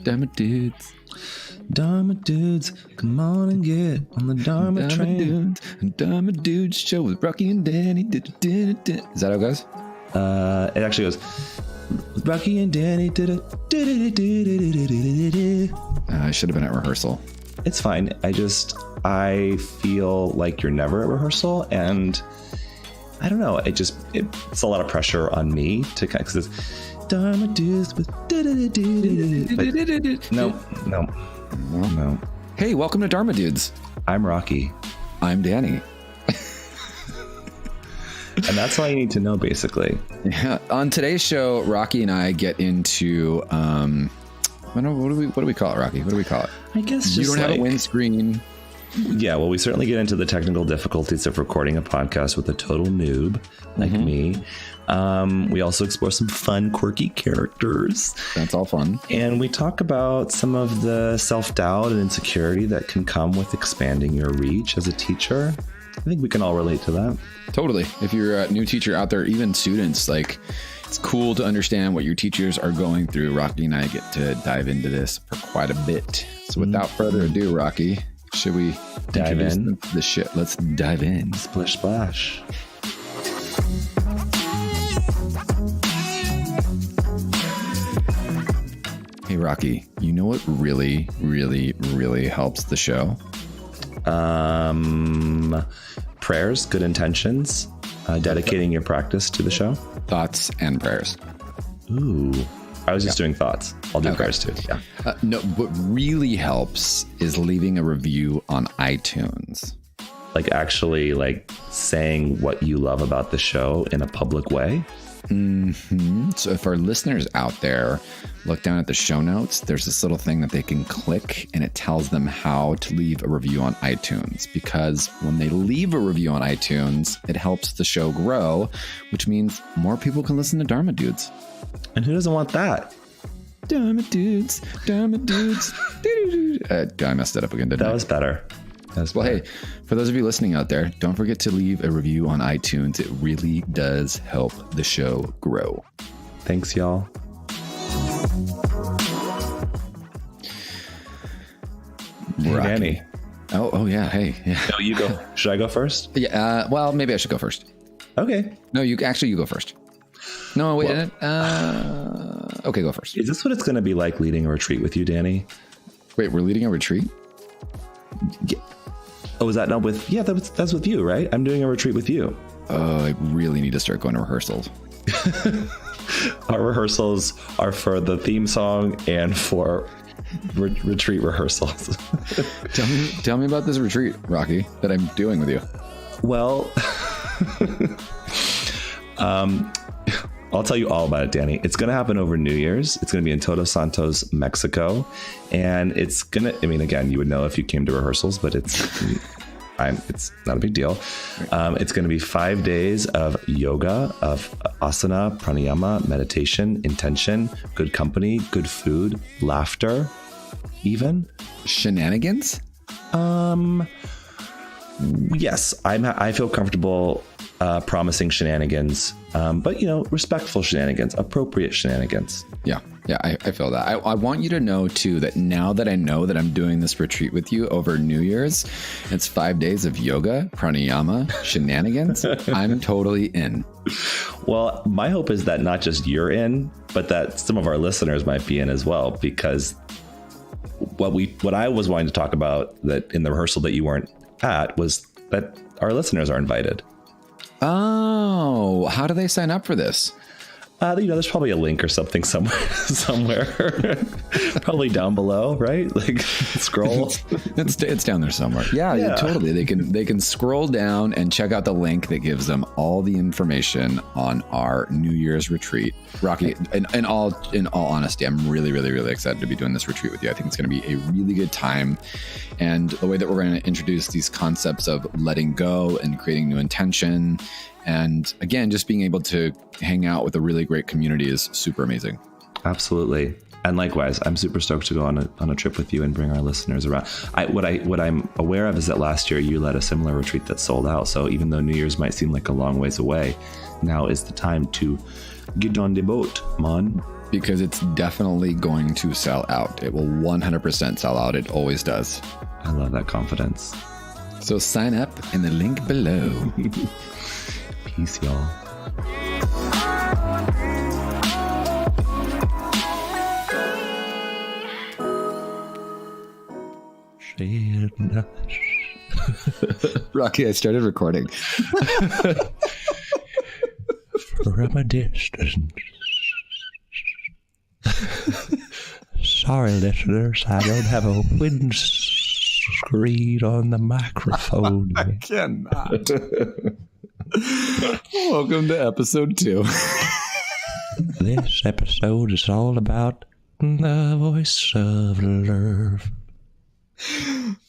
Dharma Dudes. Dharma Dudes, come on and get on the Dharma train. Dharma Dudes show with Rocky and Danny. Is that how it goes? It actually goes, Rocky and Danny. I should have been at rehearsal. It's fine. I feel like you're never at rehearsal, and I don't know. It's a lot of pressure on me to kind of, because it's Dharma Dudes with no. Hey, welcome to Dharma Dudes. I'm Rocky. I'm Danny. And that's all you need to know, basically. Yeah. On today's show, Rocky and I get into what do we call it, Rocky? What do we call it? I guess you don't have a windscreen. Yeah, well, we certainly get into the technical difficulties of recording a podcast with a total noob like me. We also explore some fun, quirky characters. That's all fun. And we talk about some of the self-doubt and insecurity that can come with expanding your reach as a teacher. I think we can all relate to that. Totally. If you're a new teacher out there, even students, like, it's cool to understand what your teachers are going through. Rocky and I get to dive into this for quite a bit. So without further ado, Rocky, should we dive in the shit? Let's dive in. Splish splash. Hey, Rocky, you know what really, really, really helps the show? Prayers, good intentions, dedicating your practice to the show. Thoughts and prayers. Ooh, I was just doing thoughts. I'll do prayers too. Yeah. No, what really helps is leaving a review on iTunes. Like actually like saying what you love about the show in a public way. So if our listeners out there look down at the show notes, there's this little thing that they can click and it tells them how to leave a review on iTunes, because when they leave a review on iTunes, it helps the show grow, which means more people can listen to Dharma Dudes. And who doesn't want that? Dharma Dudes, Dharma Dudes. I messed it up again, didn't I? That was better. Well, hey, for those of you listening out there, don't forget to leave a review on iTunes. It really does help the show grow. Thanks, y'all. Hey, Danny. Oh, yeah. Hey. Yeah. No, you go. Should I go first? Yeah. Well, maybe I should go first. Okay. No, you go first. No, wait. Okay, go first. Is this what it's going to be like leading a retreat with you, Danny? Wait, we're leading a retreat? Yeah. Oh, is that not with? Yeah, that's with you, right? I'm doing a retreat with you. Oh, I really need to start going to rehearsals. Our rehearsals are for the theme song and for retreat rehearsals. Tell me about this retreat, Rocky, that I'm doing with you. Well, I'll tell you all about it, Danny. It's going to happen over New Year's. It's going to be in Todos Santos, Mexico. And it's going to, I mean, again, you would know if you came to rehearsals, but it's not a big deal. It's going to be 5 days of yoga, of asana, pranayama, meditation, intention, good company, good food, laughter, even. Shenanigans? Yes, I feel comfortable promising shenanigans, but respectful shenanigans, appropriate shenanigans. Yeah, I feel that. I want you to know too that now that I know that I'm doing this retreat with you over New Year's, it's 5 days of yoga, pranayama, shenanigans. I'm totally in. Well, my hope is that not just you're in, but that some of our listeners might be in as well, because what I was wanting to talk about that in the rehearsal that you weren't at was that our listeners are invited. Oh, how do they sign up for this? There's probably a link or something somewhere, probably down below, right? Like scroll. It's down there somewhere. Yeah, totally. They can scroll down and check out the link that gives them all the information on our New Year's retreat. Rocky, in all honesty, I'm really, really, really excited to be doing this retreat with you. I think it's going to be a really good time. And the way that we're going to introduce these concepts of letting go and creating new intention, and again, just being able to hang out with a really great community is super amazing. Absolutely. And likewise, I'm super stoked to go on a trip with you and bring our listeners around. What I'm aware of is that last year you led a similar retreat that sold out. So even though New Year's might seem like a long ways away, now is the time to get on the boat, man. Because it's definitely going to sell out. It will 100% sell out. It always does. I love that confidence. So sign up in the link below. Peace, y'all. Rocky, I started recording. From a distance. Sorry, listeners, I don't have a windscreen on the microphone. I cannot. Welcome to episode 2. This episode is all about the voice of love.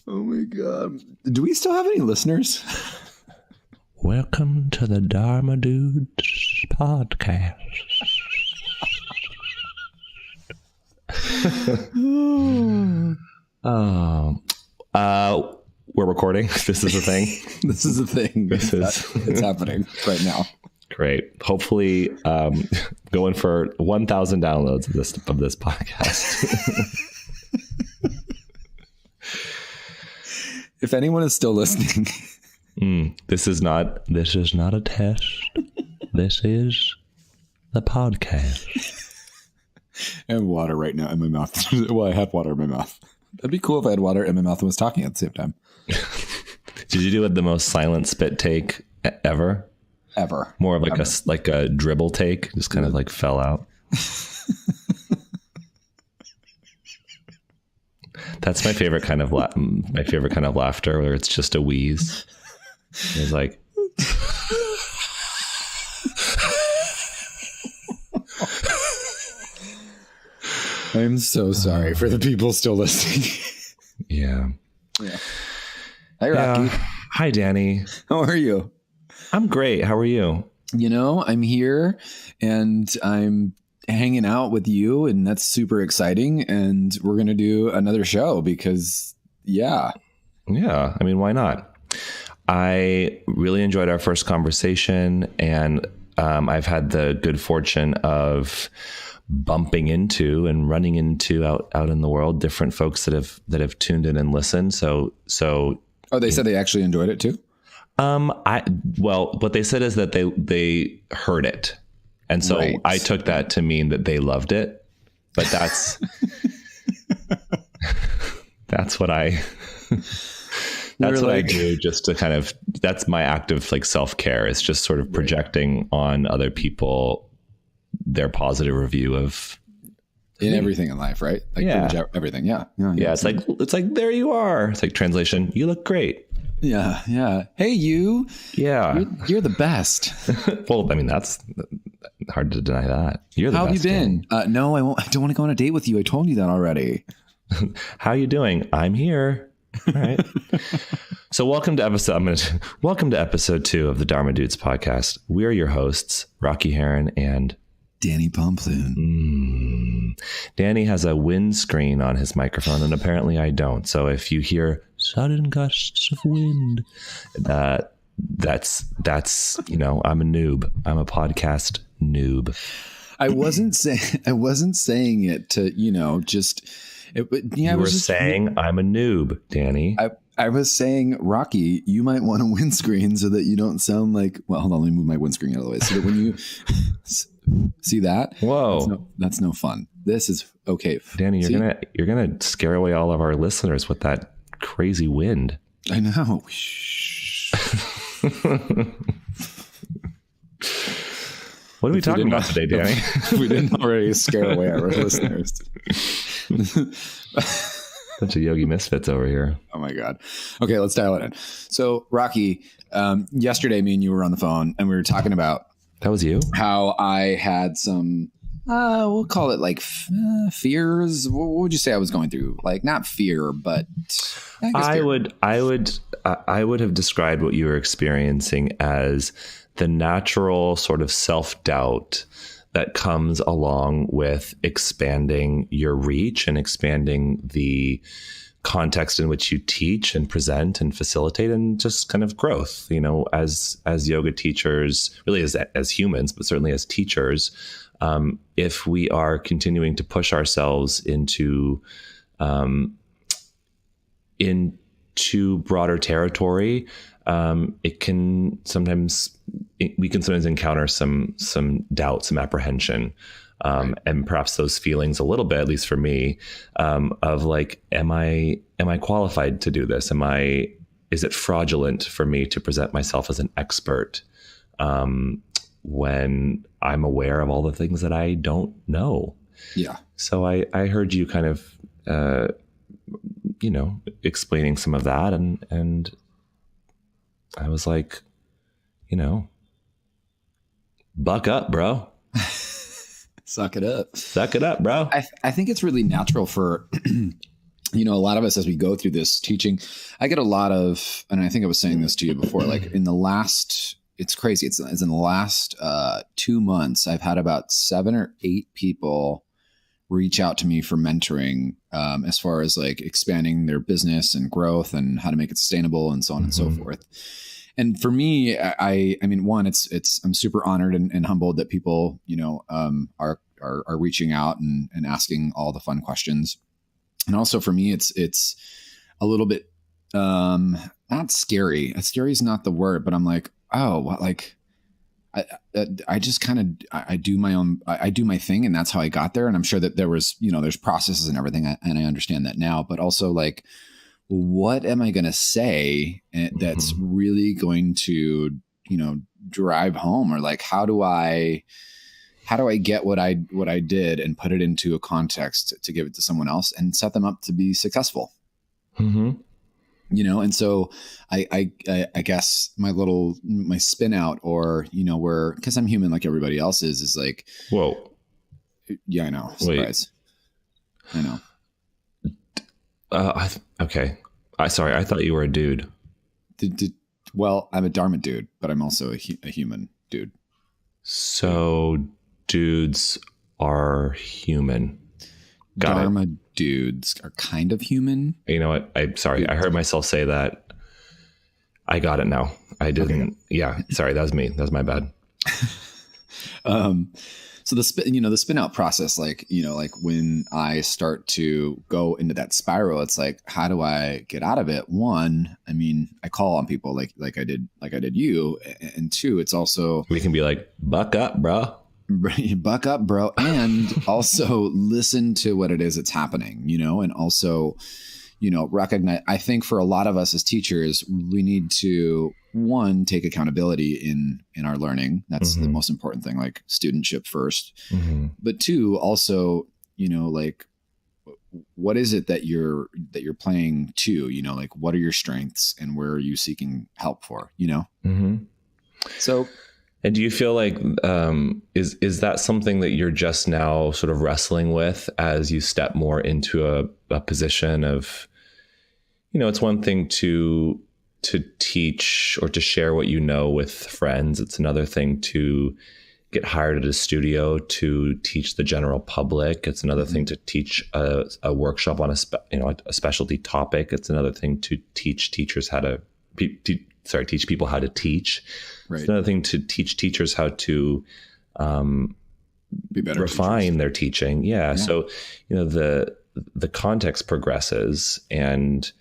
Oh my God. Do we still have any listeners? Welcome to the Dharma Dudes podcast. We're recording. This is a thing. This is a thing. It's happening right now. Great. Hopefully, going for 1,000 downloads of this podcast. If anyone is still listening, this is not a test. This is the podcast. I have water right now in my mouth. Well, I have water in my mouth. That'd be cool if I had water in my mouth and was talking at the same time. Did you do the most silent spit take ever? Ever. More of like a dribble take, just kind of like fell out. That's my favorite kind of laughter, where it's just a wheeze. It's like. I'm so sorry for the people still listening. Yeah. Hi, Rocky. Hi, Danny. How are you? I'm great. How are you? You know, I'm here and I'm hanging out with you, and that's super exciting. And we're going to do another show because, yeah. I mean, why not? I really enjoyed our first conversation, and I've had the good fortune of bumping into and running into out in the world different folks that have tuned in and listened. So they said they actually enjoyed it too. What they said is that they heard it, and so right. I took that to mean that they loved it. But that's that's what I do, just to kind of, that's my act of like self-care. It's just sort of projecting on other people their positive review of everything in life, right? Like everything. Yeah. It's like there you are. It's like translation. You look great. Yeah. Hey, you. Yeah. You're the best. Well, I mean, that's hard to deny that. You're the best. How have you been? No, I won't. I don't want to go on a date with you. I told you that already. How you doing? I'm here. All right. So welcome to episode 2 of the Dharma Dudes podcast. We are your hosts, Rocky, Heron, and Danni Pomplun. Danny has a windscreen on his microphone, and apparently I don't. So if you hear sudden gusts of wind, that's I'm a noob. I'm a podcast noob. I wasn't saying it to just. You were saying I'm a noob, Danny. I was saying, Rocky, you might want a windscreen so that you don't sound like. Well, hold on, let me move my windscreen out of the way so that when you see that, whoa, that's no fun. This is okay, Danny. You're gonna scare away all of our listeners with that crazy wind. I know. What are we talking about today, Danny? We didn't already scare away our listeners. Bunch of yogi misfits over here. Oh my God. Okay, let's dial it in. So, Rocky, yesterday me and you were on the phone and we were talking about. That was you? How I had some, we'll call it like fears. What would you say I was going through? Like not fear, but I would have described what you were experiencing as the natural sort of self-doubt that comes along with expanding your reach and expanding the context in which you teach and present and facilitate, and just kind of growth, as yoga teachers, really as humans, but certainly as teachers. If we are continuing to push ourselves into broader territory, we can sometimes encounter some doubt, some apprehension. And perhaps those feelings a little bit, at least for me, of like, am I qualified to do this? Is it fraudulent for me to present myself as an expert when I'm aware of all the things that I don't know? Yeah. So I heard you kind of, explaining some of that, and I was like, buck up, bro. Suck it up. Suck it up, bro. I think it's really natural for, a lot of us as we go through this teaching. I get a lot of, and I think I was saying this to you before, like it's crazy. It's in the last 2 months, I've had about 7 or 8 people reach out to me for mentoring, as far as like expanding their business and growth and how to make it sustainable and so on and so forth. And for me, I mean, one, I'm super honored and humbled that people, are reaching out and asking all the fun questions. And also for me, it's a little bit, not scary. Scary is not the word, but I'm like, oh, like I just kind of, I do my thing, and that's how I got there. And I'm sure that there was, there's processes and everything. And I understand that now, but also like, what am I going to say that's really going to, drive home, or like, how do I get what I did and put it into a context to give it to someone else and set them up to be successful? And so I guess my spin out, or, cause I'm human like everybody else is like, whoa. Yeah, I know. Surprise. Wait. I know. Okay. Sorry, I thought you were a dude. Well, I'm a Dharma dude, but I'm also a human dude. So dudes are human. Dharma dudes are kind of human. You know what? I'm sorry. I heard myself say that. I got it now. I didn't. Okay. Yeah. Sorry. That was me. That was my bad. So the spin out process, like when I start to go into that spiral, it's like, how do I get out of it? One, I mean, I call on people like I did you. And two, it's also, we can be like, buck up, bro. Buck up, bro. And also listen to what it is that's happening, and also, recognize, I think for a lot of us as teachers, we need to, one, take accountability in our learning. That's the most important thing, like studentship first. But two, also, like, what is it that you're playing to, like, what are your strengths and where are you seeking help for, So, and do you feel like, is that something that you're just now sort of wrestling with as you step more into a position of, it's one thing to teach or to share what you know with friends. It's another thing to get hired at a studio to teach the general public. It's another thing to teach a workshop on a specialty topic. It's another thing to teach teachers how to teach people how to teach. Right. It's another thing to teach teachers how to be better, refine teachers. Their teaching. Yeah. So, the context progresses, and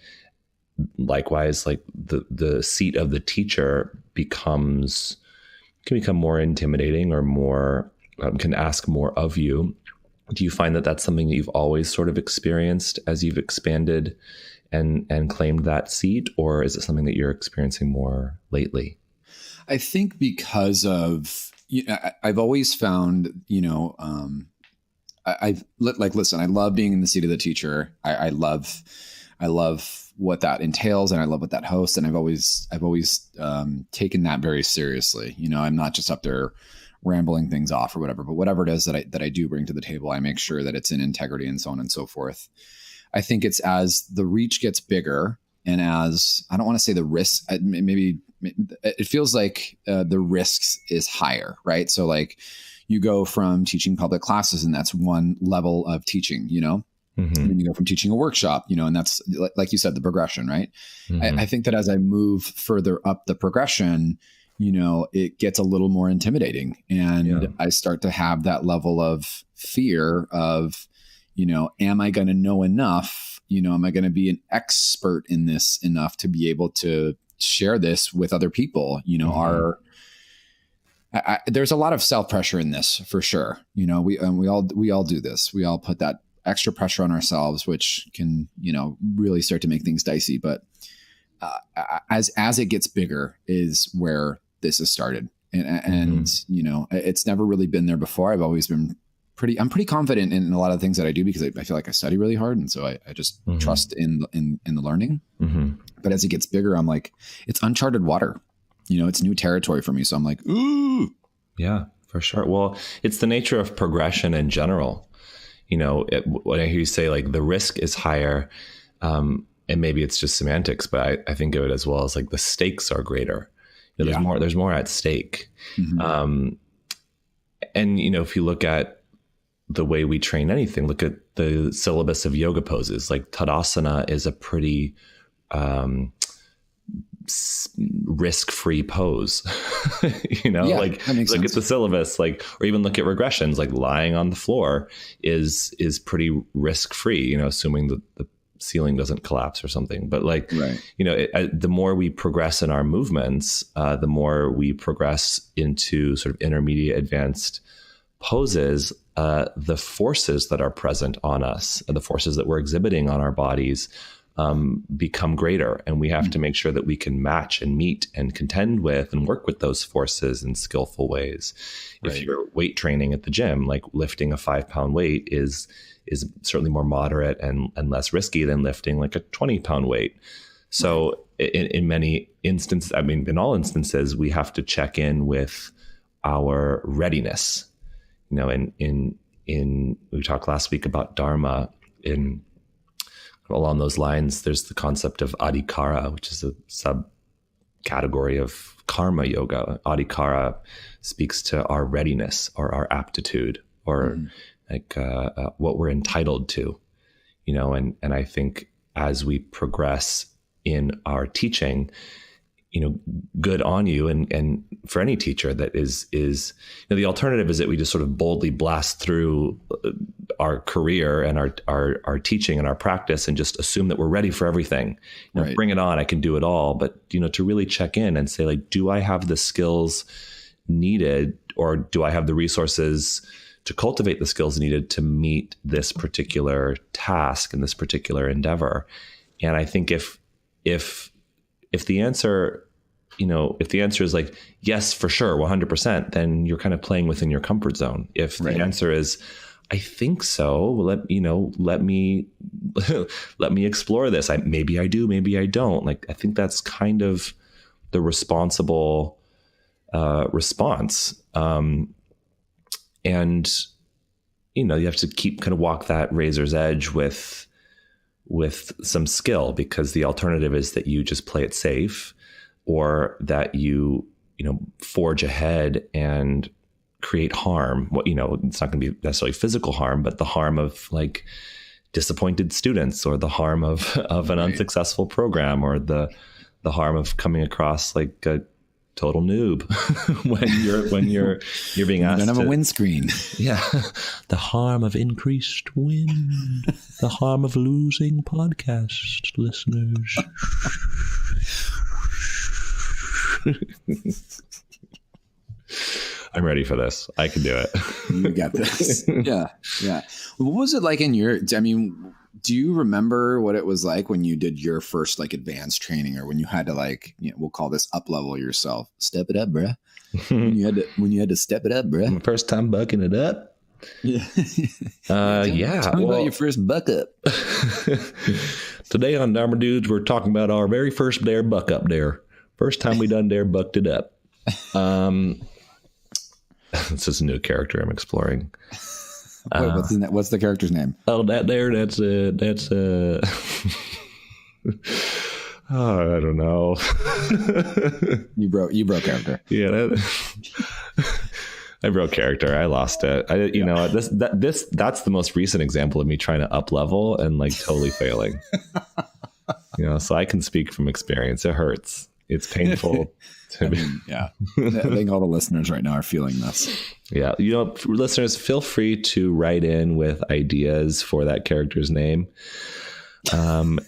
likewise, like the seat of the teacher can become more intimidating, or more can ask more of you. Do you find that that's something that you've always sort of experienced as you've expanded and claimed that seat, or is it something that you're experiencing more lately? I think because of, I've always found, listen, I love being in the seat of the teacher. I love what that entails, and I love what that hosts. And I've always taken that very seriously. I'm not just up there rambling things off or whatever, but whatever it is that I do bring to the table, I make sure that it's in integrity and so on and so forth. I think it's as the reach gets bigger, and as, I don't want to say the risk, maybe it feels like the risks is higher, right? So like, you go from teaching public classes, and that's one level of teaching, you know, and then you go from teaching a workshop, you know, and that's like you said, the progression, right? I think that as I move further up the progression, you know, it gets a little more intimidating, and I start to have that level of fear of, you know, am I going to know enough? You know, am I going to be an expert in this enough to be able to share this with other people? You know, there's a lot of self-pressure in this for sure. You know, we all do this. We all put that extra pressure on ourselves, which can, you know, really start to make things dicey. But as it gets bigger is where this has started. And you know, it's never really been there before. I've always been I'm pretty confident in a lot of the things that I do because I feel like I study really hard. And so I just trust in the learning. But as it gets bigger, I'm like, it's uncharted water, you know, it's new territory for me. So I'm like, ooh. Yeah, for sure. Well, it's the nature of progression in general. You know, when I hear you say like the risk is higher, and maybe it's just semantics, but I think of it as well as like the stakes are greater. You know, there's more at stake. And, you know, if you look at the way we train anything, look at the syllabus of yoga poses, like Tadasana is a pretty risk-free pose. You know, like look at the syllabus, like, or even look at regressions, like lying on the floor is pretty risk-free, you know, assuming that the ceiling doesn't collapse or something. But like, you know, the more we progress in our movements, the more we progress into sort of intermediate advanced poses, the forces that are present on us, the forces that we're exhibiting on our bodies, become greater. And we have to make sure that we can match and meet and contend with and work with those forces in skillful ways. If you're weight training at the gym, like lifting a 5-pound weight is certainly more moderate and less risky than lifting like a 20-pound weight. So in many instances, I mean, in all instances, we have to check in with our readiness. You know, we talked last week about Dharma. Along those lines, there's the concept of adhikara, which is a subcategory of karma yoga. Adhikara speaks to our readiness or our aptitude or like what we're entitled to, you know, and I think as we progress in our teaching, you know, good on you. And for any teacher that is, you know, the alternative is that we just sort of boldly blast through our career and our teaching and our practice and just assume that we're ready for everything. You know, bring it on. I can do it all. But, you know, to really check in and say, like, do I have the skills needed, or do I have the resources to cultivate the skills needed to meet this particular task and this particular endeavor? And I think if the answer, you know, if the answer is like, yes, for sure, 100%, then you're kind of playing within your comfort zone. If the answer is, I think so, let me explore this. Maybe I do, maybe I don't. Like, I think that's kind of the responsible response. And, you know, you have to keep kind of walk that razor's edge with some skill, because the alternative is that you just play it safe, or that you know, forge ahead and create harm. What, you know, it's not going to be necessarily physical harm, but the harm of like disappointed students, or the harm of an unsuccessful program, or the harm of coming across like a total noob when you're being asked. You don't have a windscreen. Yeah. The harm of increased wind, the harm of losing podcast listeners. I'm ready for this. I can do it. You got this. Yeah. What was it like in do you remember what it was like when you did your first like advanced training, or when you had to like, you know, we'll call this up level yourself, step it up, bruh. when you had to step it up, bruh. My first time bucking it up. Yeah. Tell me about your first buck up. Today on Dharma Dudes, we're talking about our very first dare buck up dare. First time we done dare bucked it up. This is a new character I'm exploring. Wait, what's the character's name? Oh, that's oh, I don't know. You broke character. Yeah. I broke character. I lost it. You know, that's the most recent example of me trying to up level and like totally failing. You know, so I can speak from experience. It hurts. It's painful. I think all the listeners right now are feeling this. Yeah. You know, listeners, feel free to write in with ideas for that character's name. And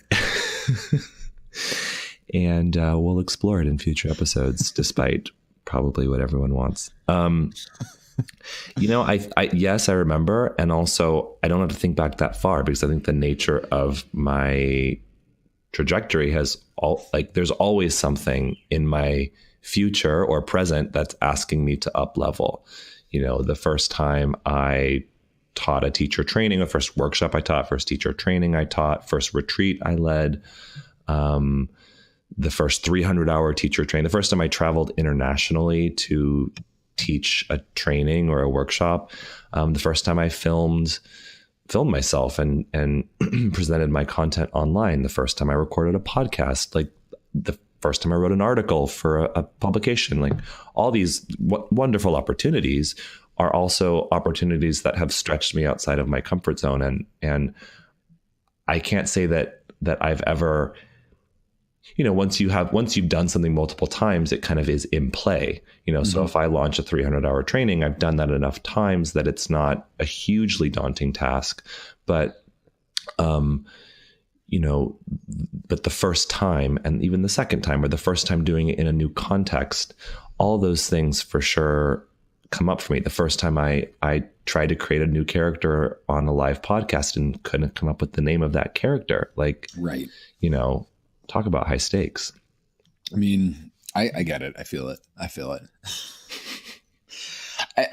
we'll explore it in future episodes, despite probably what everyone wants. You know, yes, I remember. And also I don't have to think back that far because I think the nature of my trajectory has there's always something in my future or present that's asking me to up level. You know, the first time I taught a teacher training, the first workshop I taught, first teacher training I taught, first retreat I led, the first 300-hour teacher training, the first time I traveled internationally to teach a training or a workshop, the first time I filmed myself and presented my content online, the first time I recorded a podcast, like the first time I wrote an article for a publication, like all these wonderful opportunities are also opportunities that have stretched me outside of my comfort zone. And I can't say that I've ever, you know, once you've done something multiple times, it kind of is in play, you know. Mm-hmm. So if I launch a 300-hour training, I've done that enough times that it's not a hugely daunting task, but, you know, but the first time and even the second time or the first time doing it in a new context, all those things for sure come up for me. The first time I tried to create a new character on a live podcast and couldn't come up with the name of that character. Like, right. You know, talk about high stakes. I mean, I get it. I feel it. I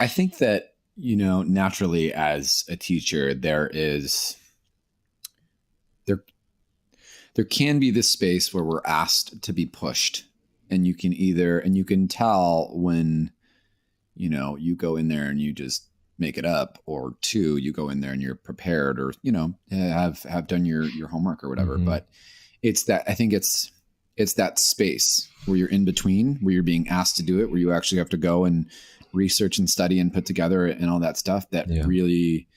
think that, you know, naturally as a teacher, there can be this space where we're asked to be pushed, and you can tell when, you know, you go in there and you just make it up, or two, you go in there and you're prepared, or, you know, have done your homework or whatever. Mm-hmm. But it's that, I think it's that space where you're in between, where you're being asked to do it, where you actually have to go and research and study and put together and all that stuff that really,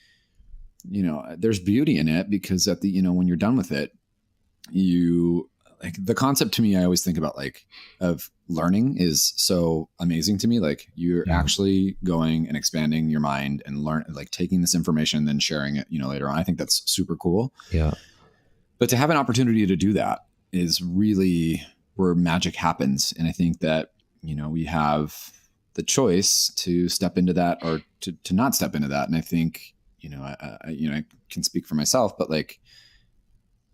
you know, there's beauty in it, because at the, you know, when you're done with it, you like the concept to me, I always think about like of learning is so amazing to me. Like you're actually going and expanding your mind and like taking this information and then sharing it, you know, later on. I think that's super cool. Yeah. But to have an opportunity to do that is really where magic happens. And I think that, you know, we have the choice to step into that or to not step into that. And I think, you know, I can speak for myself, but like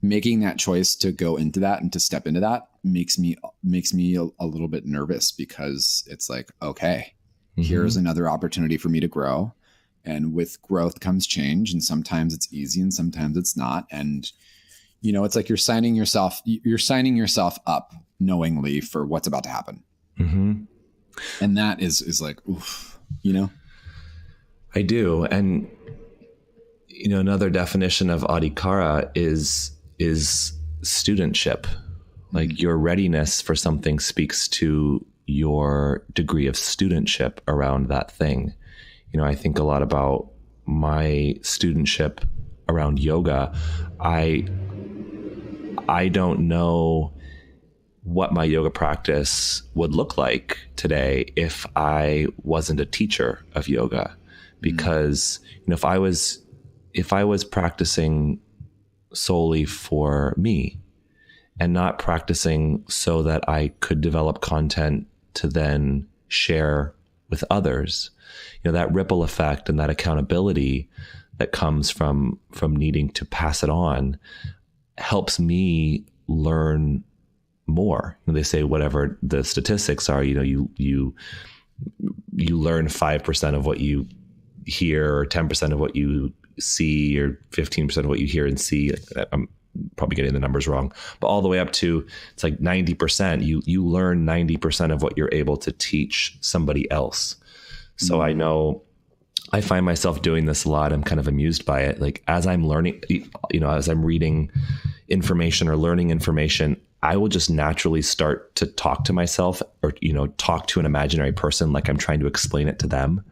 making that choice to go into that and to step into that makes me a little bit nervous, because it's like, okay, here's another opportunity for me to grow. And with growth comes change. And sometimes it's easy and sometimes it's not. And, you know, it's like you're signing yourself up knowingly for what's about to happen. Mm-hmm. And that is like, oof, you know? I do. And, you know, another definition of adhikara is studentship. Like your readiness for something speaks to your degree of studentship around that thing. You know, I think a lot about my studentship around yoga. I don't know what my yoga practice would look like today if I wasn't a teacher of yoga, because, you know, if I was practicing solely for me and not practicing so that I could develop content to then share with others, you know, that ripple effect and that accountability that comes from needing to pass it on helps me learn more. And they say whatever the statistics are, you know, you learn 5% of what you hear, or 10% of what you see, or 15% of what you hear and see. I'm probably getting the numbers wrong, but all the way up to it's like 90%. You learn 90% of what you're able to teach somebody else. So I know I find myself doing this a lot. I'm kind of amused by it. Like as I'm learning, you know, as I'm reading information or learning information, I will just naturally start to talk to myself, or, you know, talk to an imaginary person like I'm trying to explain it to them.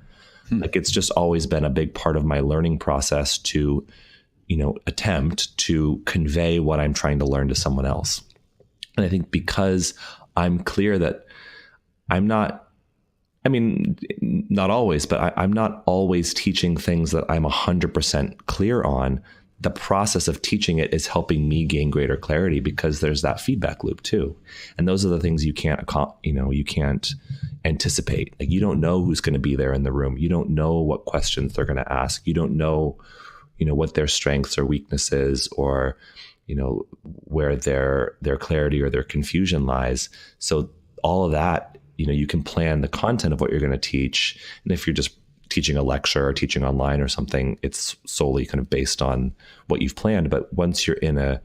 Like it's just always been a big part of my learning process to, attempt to convey what I'm trying to learn to someone else. And I think because I'm clear that not always, but I'm not always teaching things that I'm 100% clear on. The process of teaching it is helping me gain greater clarity because there's that feedback loop too. And those are the things you can't anticipate. Like you don't know who's going to be there in the room. You don't know what questions they're going to ask. You don't know, what their strengths or weaknesses or, where their clarity or their confusion lies. So all of that, you can plan the content of what you're going to teach. And if you're just teaching a lecture or teaching online or something, it's solely kind of based on what you've planned. But once you're in a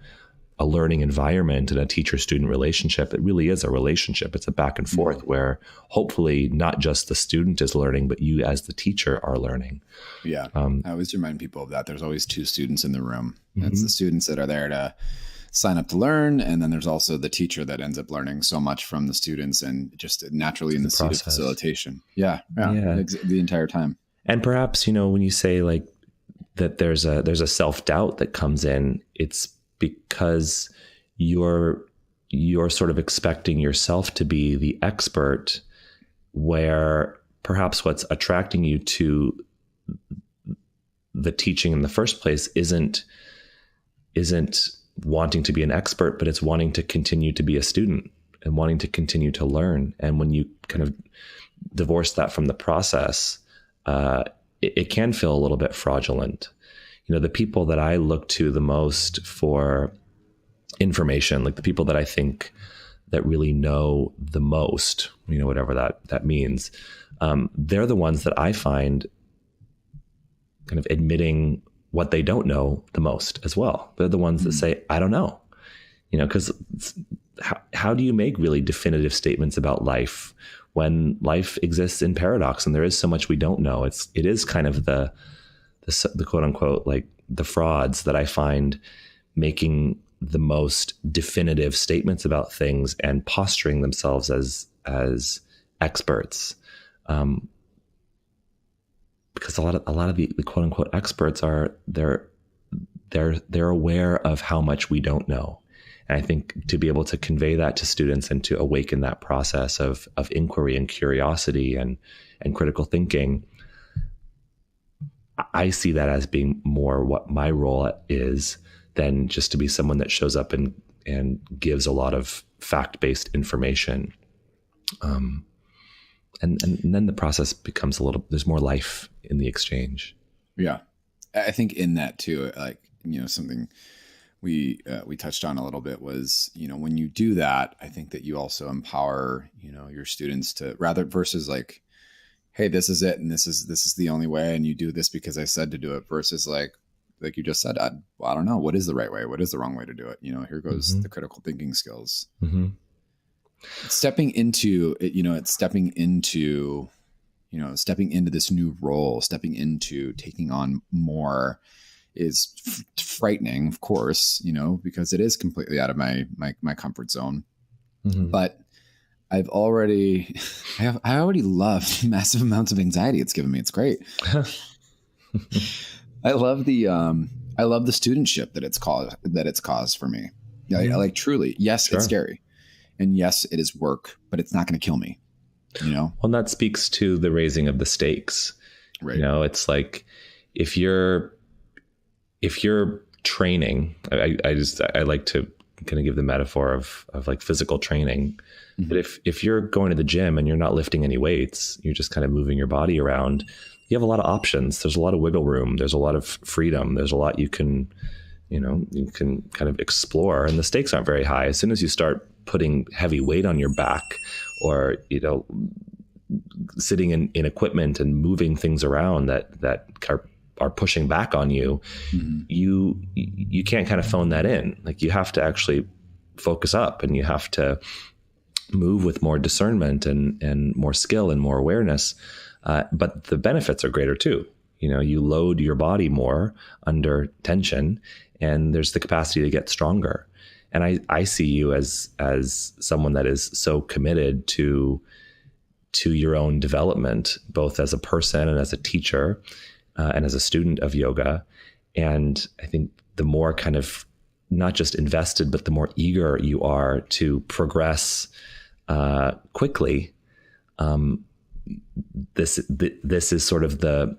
learning environment and a teacher-student relationship, it really is a relationship. It's a back and forth where hopefully not just the student is learning, but you as the teacher are learning. Yeah. I always remind people of that. There's always two students in the room. It's the students that are there to sign up to learn. And then there's also the teacher that ends up learning so much from the students and just naturally in the seat of facilitation. Yeah. The entire time. And perhaps, when you say like that there's a self-doubt that comes in, it's because you're sort of expecting yourself to be the expert, where perhaps what's attracting you to the teaching in the first place isn't wanting to be an expert, but it's wanting to continue to be a student and wanting to continue to learn. And when you kind of divorce that from the process, it can feel a little bit fraudulent. The people that I look to the most for information, like the people that I think that really know the most, whatever that means, they're the ones that I find kind of admitting what they don't know the most as well. They're the ones that say, I don't know, because how do you make really definitive statements about life when life exists in paradox and there is so much we don't know? It is kind of the quote unquote, like the frauds that I find making the most definitive statements about things and posturing themselves as experts. Because a lot of the quote unquote experts they're aware of how much we don't know. And I think to be able to convey that to students and to awaken that process of inquiry and curiosity and critical thinking, I see that as being more what my role is than just to be someone that shows up and gives a lot of fact-based information. And then the process becomes there's more life in the exchange. Yeah. I think in that too, like, something we touched on a little bit was, when you do that, I think that you also empower, your students to versus like, hey, this is it. And this is the only way. And you do this because I said to do it, versus like you just said, I don't know. What is the right way? What is the wrong way to do it? Here goes the critical thinking skills. Stepping into this new role, stepping into taking on more is frightening, of course, because it is completely out of my comfort zone. But I already love massive amounts of anxiety it's given me. It's great. I love the studentship that it's caused for me. I like truly. Yes, sure. It's scary. And yes, it is work, but it's not going to kill me, Well, and that speaks to the raising of the stakes. Right. It's like if you're training, I like to kind of give the metaphor of like physical training. But if you're going to the gym and you're not lifting any weights, you're just kind of moving your body around, you have a lot of options. There's a lot of wiggle room. There's a lot of freedom. There's a lot you can kind of explore, and the stakes aren't very high. As soon as you start putting heavy weight on your back or, sitting in equipment and moving things around that are pushing back on you, you can't kind of phone that in. Like you have to actually focus up and you have to move with more discernment and more skill and more awareness. But the benefits are greater too. You load your body more under tension and there's the capacity to get stronger. And I see you as someone that is so committed to to your own development, both as a person and as a teacher, and as a student of yoga. And I think the more kind of not just invested, but the more eager you are to progress quickly, this is sort of the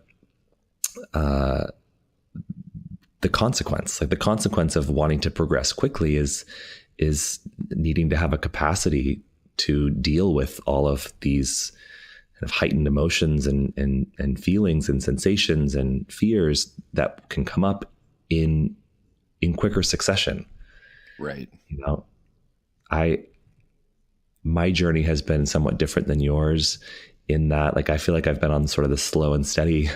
consequence. Like the consequence of wanting to progress quickly is needing to have a capacity to deal with all of these kind of heightened emotions and feelings and sensations and fears that can come up in quicker succession. Right. You know, my journey has been somewhat different than yours in that, like, I feel like I've been on sort of the slow and steady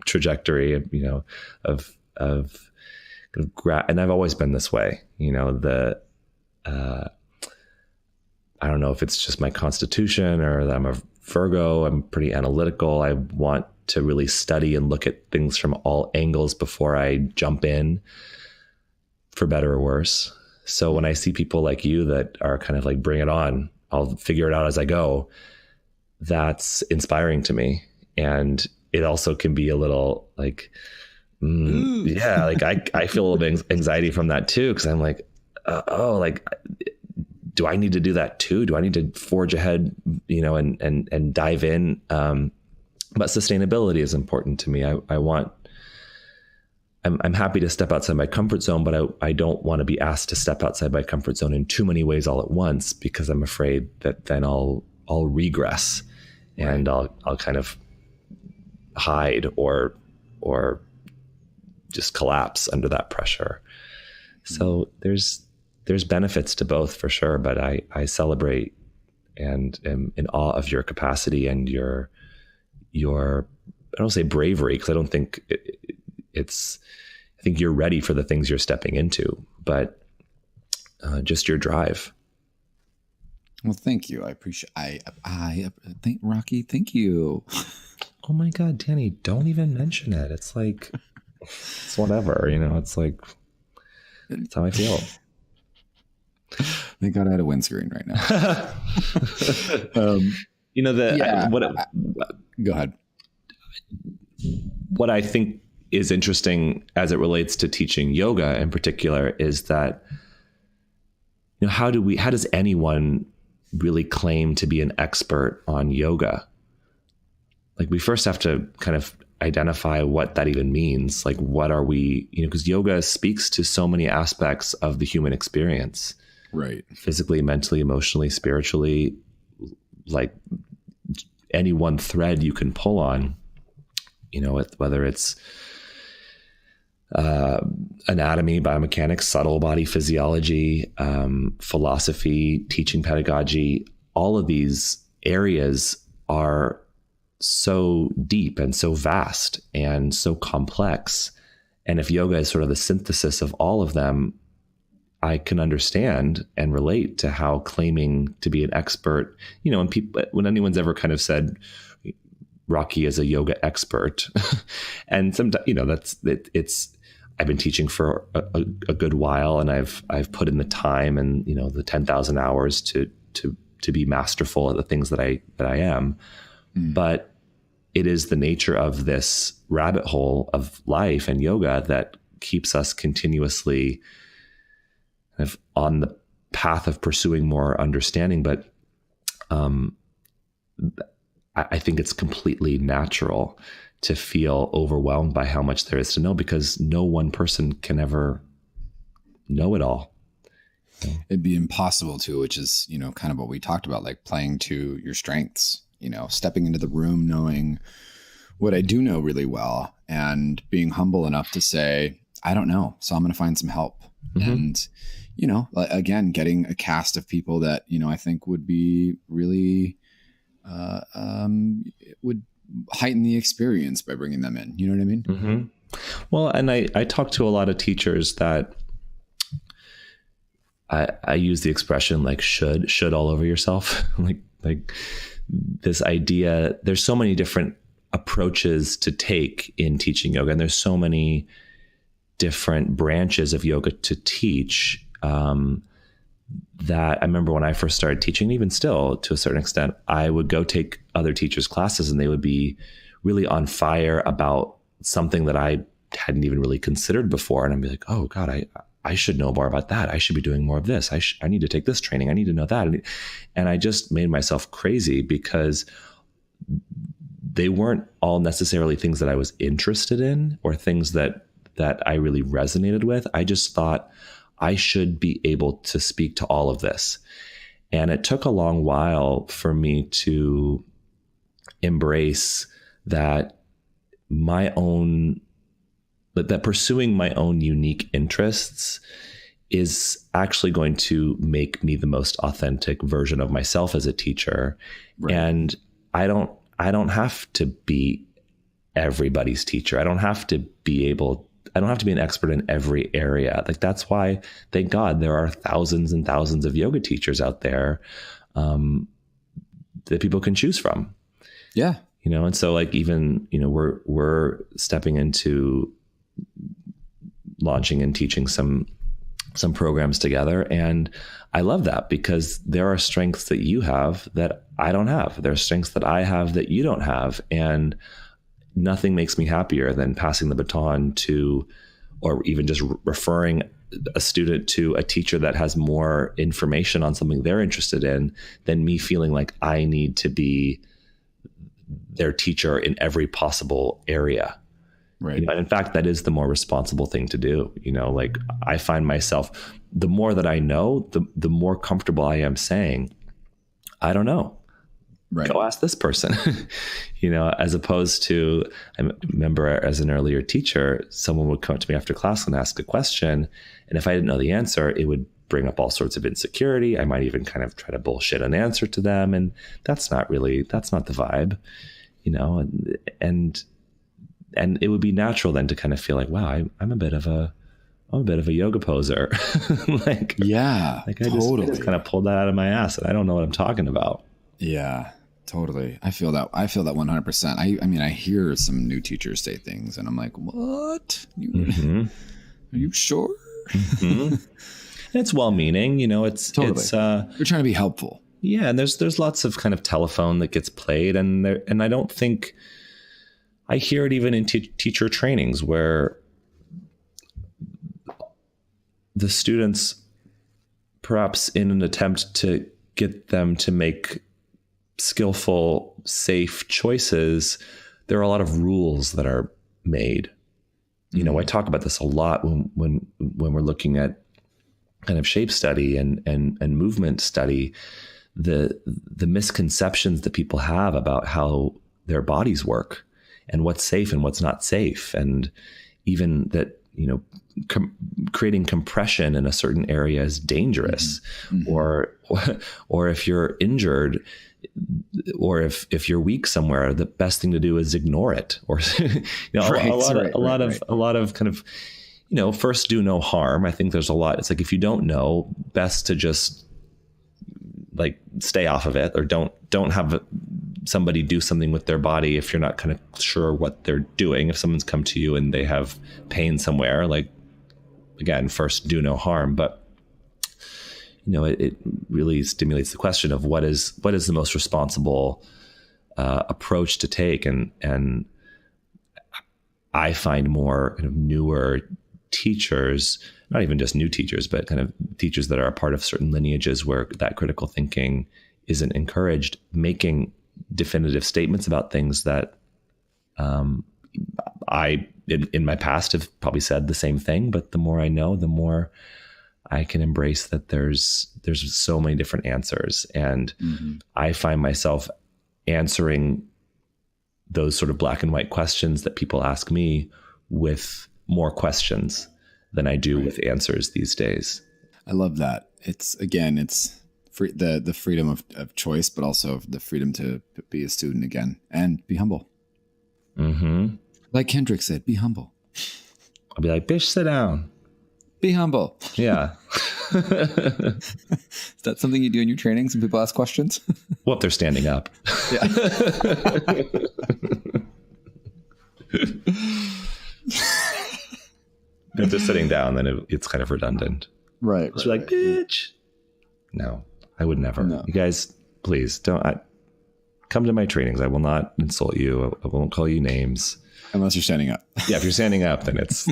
trajectory, you know, of and I've always been this way, you know, I don't know if it's just my constitution or that I'm a Virgo. I'm pretty analytical. I want to really study and look at things from all angles before I jump in, for better or worse. So when I see people like you that are kind of like, bring it on, I'll figure it out as I go, that's inspiring to me. And it also can be a little like, yeah, like I feel a little bit anxiety from that too. Cause I'm like, like, do I need to do that too? Do I need to forge ahead, you know, and dive in? But sustainability is important to me. I'm happy to step outside my comfort zone, but I don't want to be asked to step outside my comfort zone in too many ways all at once, because I'm afraid that then I'll regress and I'll kind of hide or just collapse under that pressure. So there's benefits to both for sure, but I celebrate and am in awe of your capacity and your I don't say bravery, because I don't think I think you're ready for the things you're stepping into, but just your drive. Well, thank you. I appreciate. I think Rocky. Thank you. Oh my God, Danny! Don't even mention it. It's like it's whatever, you know. It's like it's how I feel. Thank God I had a windscreen right now. You know go ahead. What I think is interesting as it relates to teaching yoga in particular is that, you know, how does anyone really claim to be an expert on yoga? Like, we first have to kind of identify what that even means. Like, what are we, you know, because yoga speaks to so many aspects of the human experience, right? Physically, mentally, emotionally, spiritually, like any one thread you can pull on, you know, whether it's anatomy, biomechanics, subtle body physiology, philosophy, teaching pedagogy, all of these areas are so deep and so vast and so complex. And if yoga is sort of the synthesis of all of them, I can understand and relate to how claiming to be an expert, you know, when anyone's ever kind of said Rocky is a yoga expert, and sometimes, you know, I've been teaching for a good while, and I've put in the time and, you know, the 10,000 hours to be masterful at the things that I am. But it is the nature of this rabbit hole of life and yoga that keeps us continuously kind of on the path of pursuing more understanding. But I think it's completely natural to feel overwhelmed by how much there is to know, because no one person can ever know it all. It'd be impossible to, which is, you know, kind of what we talked about, like playing to your strengths, you know, stepping into the room, knowing what I do know really well, and being humble enough to say, I don't know, so I'm going to find some help. Mm-hmm. And, you know, again, getting a cast of people that, you know, I think would be really, would heighten the experience by bringing them in. You know what I mean? Mm-hmm. Well, and I talk to a lot of teachers that I use the expression like should all over yourself. like this idea, there's so many different approaches to take in teaching yoga, and there's so many different branches of yoga to teach, that I remember when I first started teaching, even still to a certain extent, I would go take other teachers' classes, and they would be really on fire about something that I hadn't even really considered before. And I'd be like, oh God, I should know more about that. I should be doing more of this. I need to take this training. I need to know that. And I just made myself crazy because they weren't all necessarily things that I was interested in or things that I really resonated with. I just thought I should be able to speak to all of this. And it took a long while for me to embrace that that pursuing my own unique interests is actually going to make me the most authentic version of myself as a teacher. Right. And I don't have to be everybody's teacher. I don't have to be an expert in every area. Like, that's why, thank God, there are thousands and thousands of yoga teachers out there that people can choose from. Yeah. And so like, even, we're stepping into launching and teaching some programs together. And I love that because there are strengths that you have that I don't have. There are strengths that I have that you don't have. And nothing makes me happier than passing the baton to, or even just referring a student to a teacher that has more information on something they're interested in than me feeling like I need to be their teacher in every possible area. Right. And in fact, that is the more responsible thing to do. Like, I find myself, the more that I know, the more comfortable I am saying, I don't know. Right. Go ask this person, as opposed to, I remember as an earlier teacher, someone would come up to me after class and ask a question. And if I didn't know the answer, it would bring up all sorts of insecurity. I might even kind of try to bullshit an answer to them. And that's not the vibe, and it would be natural then to kind of feel like, wow, I'm a bit of a yoga poser. Like, yeah, like I just kind of pulled that out of my ass and I don't know what I'm talking about. Yeah, totally. I feel that 100%. I mean, I hear some new teachers say things and I'm like, what? Are you sure? Mm-hmm. It's well-meaning, it's totally. It's you're trying to be helpful. Yeah. And there's lots of kind of telephone that gets played, and I don't think, I hear it even in teacher trainings where the students, perhaps in an attempt to get them to make skillful, safe choices, there are a lot of rules that are made. I talk about this a lot when we're looking at kind of shape study and movement study, the misconceptions that people have about how their bodies work and what's safe and what's not safe. And even that, creating compression in a certain area is dangerous. Mm-hmm. Or if you're injured, or if you're weak somewhere, the best thing to do is ignore it. Or, a lot of kind of, first, do no harm. I think there's a lot. It's like, if you don't know, best to just like stay off of it, or don't have somebody do something with their body if you're not kind of sure what they're doing. If someone's come to you and they have pain somewhere, like, again, first, do no harm. But it really stimulates the question of what is the most responsible approach to take. And I find more kind of newer teachers, not even just new teachers, but kind of teachers that are a part of certain lineages where that critical thinking isn't encouraged, making definitive statements about things that I, in my past, have probably said the same thing. But the more I know, the more I can embrace that there's so many different answers. And I find myself answering those sort of black and white questions that people ask me with more questions than I do with answers these days. I love that. It's free, the freedom of choice, but also the freedom to be a student again and be humble. Mm-hmm. Like Kendrick said, be humble. I'll be like, bitch, sit down. Be humble. Yeah. Is that something you do in your trainings when people ask questions? Well, if they're standing up. Yeah. If they're sitting down, then it's kind of redundant. Right. So you're like, bitch. No, I would never. No. You guys, please don't. come to my trainings. I will not insult you. I won't call you names. Unless you're standing up. Yeah, if you're standing up, then it's...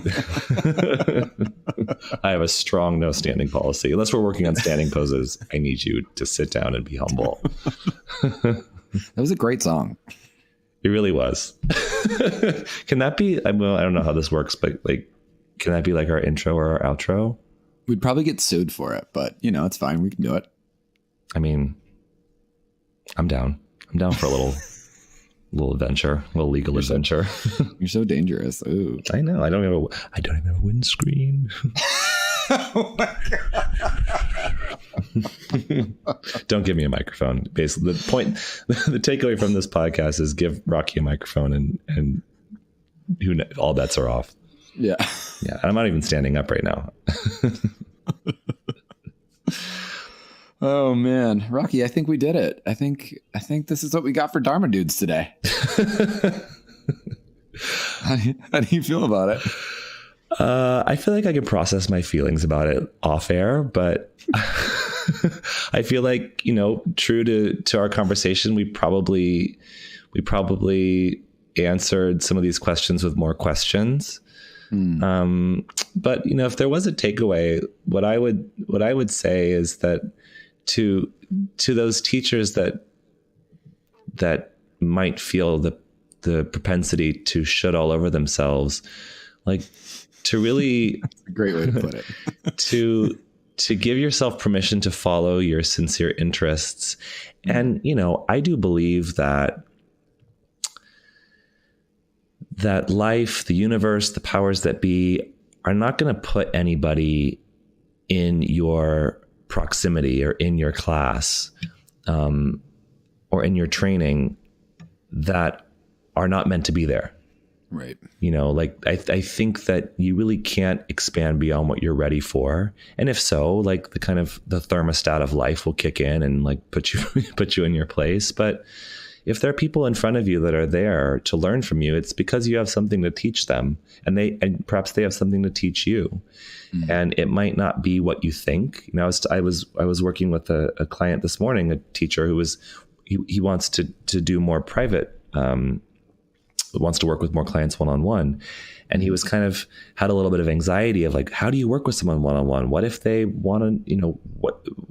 I have a strong no standing policy. Unless we're working on standing poses, I need you to sit down and be humble. That was a great song. It really was. Can that be... Well, I don't know how this works, but like, can that be like our intro or our outro? We'd probably get sued for it, but you know, it's fine. We can do it. I mean, I'm down. I'm down for a little adventure, a little legal adventure. You're so dangerous. Ooh. I know. I don't even have a windscreen. Oh my God. Don't give me a microphone. Basically, the takeaway from this podcast is give Rocky a microphone and all bets are off. Yeah. Yeah. I'm not even standing up right now. Oh man, Rocky, I think we did it. I think this is what we got for Dharma Dudes today. How do you feel about it? I feel like I can process my feelings about it off air, but I feel like, true to our conversation, we probably answered some of these questions with more questions. But if there was a takeaway, what I would say is that to those teachers that might feel the propensity to shit all over themselves, like to really That's a great way to put it. to give yourself permission to follow your sincere interests. And, I do believe that life, the universe, the powers that be are not going to put anybody in your proximity or in your class or in your training that are not meant to be there. Right. I think that you really can't expand beyond what you're ready for. And if so, like the thermostat of life will kick in and like put you in your place. But if there are people in front of you that are there to learn from you, it's because you have something to teach them, and perhaps they have something to teach you. Mm-hmm. And it might not be what you think. I was working with a client this morning, a teacher who he wants to do more private, wants to work with more clients one-on-one. And he was had a little bit of anxiety of like, how do you work with someone one-on-one? What if they want to,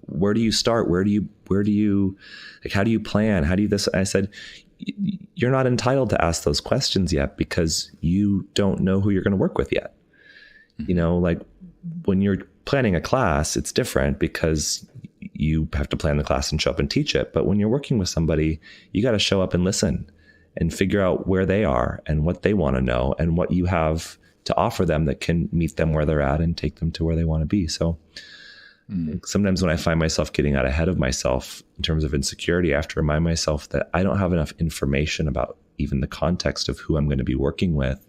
where do you start? Where do you, like, how do you plan? How do you this? And I said, you're not entitled to ask those questions yet because you don't know who you're going to work with yet. Mm-hmm. Like when you're planning a class, it's different because you have to plan the class and show up and teach it. But when you're working with somebody, you got to show up and listen and figure out where they are and what they want to know and what you have to offer them that can meet them where they're at and take them to where they want to be. So sometimes when I find myself getting out ahead of myself in terms of insecurity, I have to remind myself that I don't have enough information about even the context of who I'm going to be working with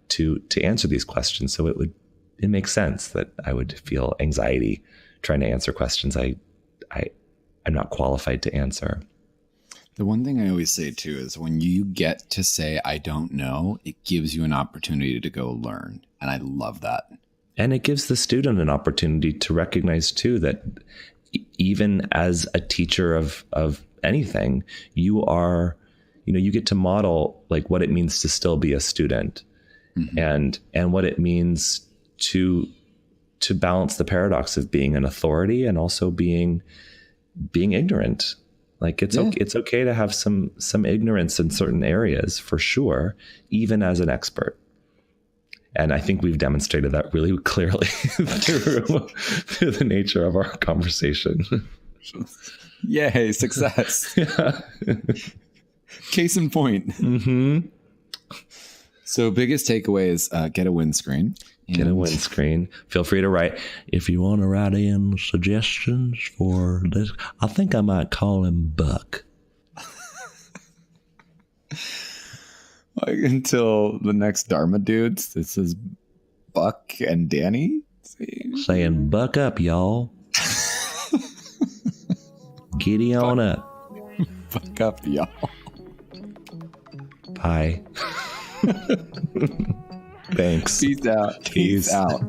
to answer these questions. So it makes sense that I would feel anxiety trying to answer questions I'm not qualified to answer. The one thing I always say too is when you get to say, I don't know, it gives you an opportunity to go learn. And I love that. And it gives the student an opportunity to recognize too, that even as a teacher of anything, you are, you get to model like what it means to still be a student. Mm-hmm. and what it means to balance the paradox of being an authority and also being ignorant. Like it's okay to have some ignorance in certain areas for sure, even as an expert. And I think we've demonstrated that really clearly through the nature of our conversation. Yay, success. Yeah. Case in point. Mm-hmm. So biggest takeaway is get a windscreen. Get a windscreen. Feel free to write. If you want to write in suggestions for this, I think I might call him Buck. Like, until the next Dharma Dudes, this is Buck and Danny saying, buck up, y'all. Giddy on up. Buck up, y'all. Bye. Thanks. Peace out. Peace out.